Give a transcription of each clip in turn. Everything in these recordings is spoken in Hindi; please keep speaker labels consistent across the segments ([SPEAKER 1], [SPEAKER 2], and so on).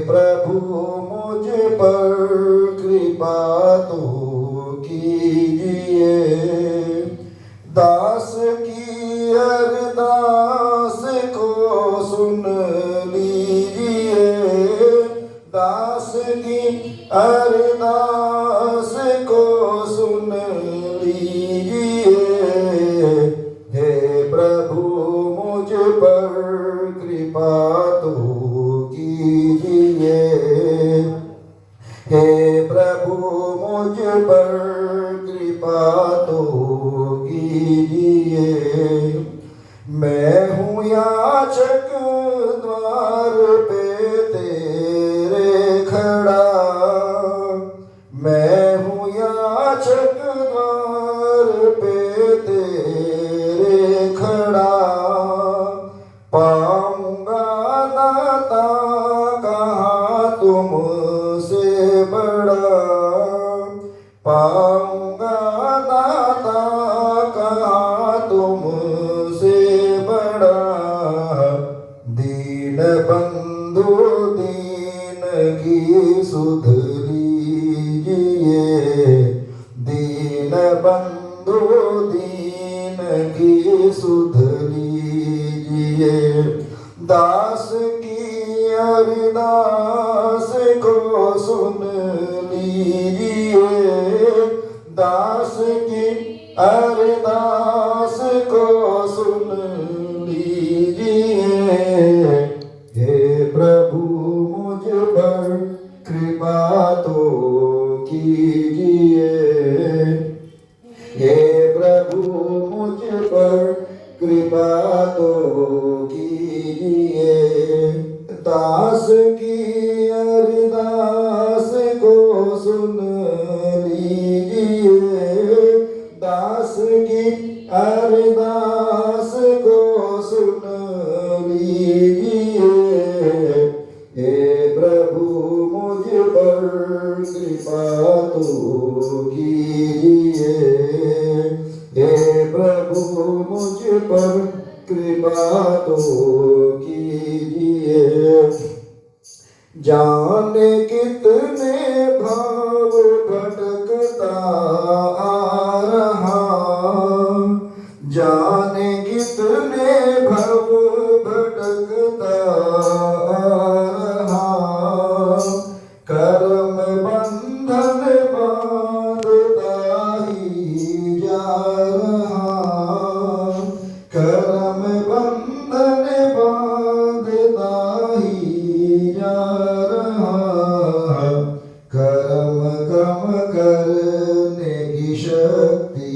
[SPEAKER 1] प्रभु मुझ पर कृपा तो कीजिए, दास की अरदास को सुन लीजिए, दास की अरदास को सुन लीजिए। हे प्रभु मुझ पर कृपा तो कीजिए, हे प्रभु मुझ पर कृपा तो कीजिए। मैं हूँ याचक द्वार पे तेरे खड़ा, मैं हूँ याचक द्वार पे तेरे खड़ा, पाऊंगा दाता कहाँ तुमसे बड़ा, पाऊंगा दाता कहाँ तुमसे बड़ा। दीन बंधु दीन की सुध लीजिए, दीन बंधु दीन की सुध लीजिए, दास की अरदास को सुन लीजिए, दास की अरदास को सुन लीजिए। हे प्रभु मुझ पर कृपा तो कीजिए, हे प्रभु मुझ पर कृपा तो कीजिए, दास की अरदास को सुन लीजिए, दास की अरदास को सुन लीजिए। हे प्रभु मुझ पर कृपा तो कीजिए, हे प्रभु मुझ पर कृपा तो कीजिए। जाने कितने भाव भटकता आ रहा, जाने कितने भाव भटकता आ रहा, कर्म बंधन बांधता ही जा रहा, कर्म बंधन बांधता ही जा रहा। कर्म कम करने की शक्ति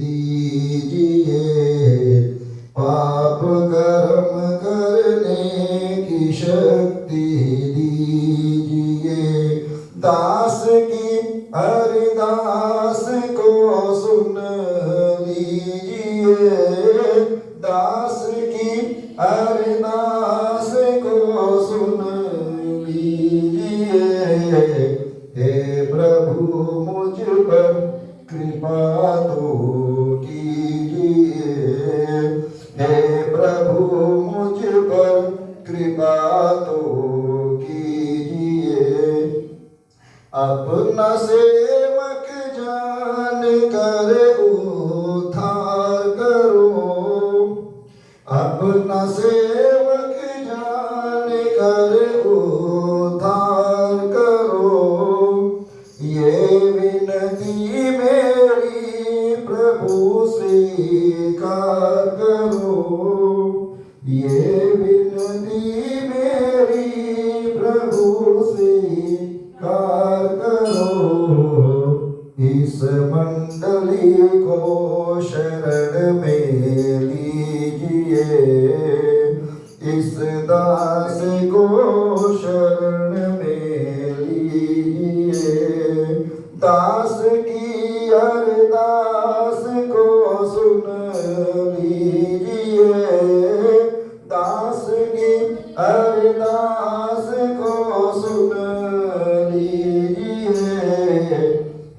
[SPEAKER 1] दीजिए, पाप कर्म करने की शक्ति दीजिए, दास की अरदास को सुन लीजिए, दास की अरदास को सुन लीजिए। हे प्रभु मुझ पर कृपा तो कीजिए, हे प्रभु मुझ पर कृपा तो कीजिए। अपना सेवक जान कर उद्धार करो, अपना सेवक जान कर उद्धार करो। ये विनती मेरी प्रभु स्वीकार करो, ये विनती मेरी प्रभु स्वीकार करो। इस मंडली को शरण में लीजिए, इस दास को शरण में लीजिए, दास की अरदास को सुन लीजिए, दास की अरदास को सुन लीजिए।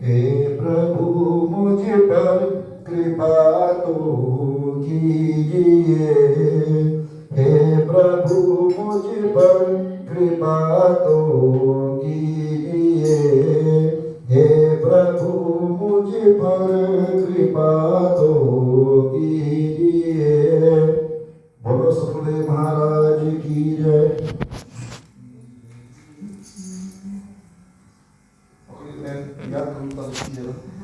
[SPEAKER 1] हे प्रभु मुझ पर कृपा तो कीजिए, हे प्रभु मुझ पर कृपा तो पवित्र जगह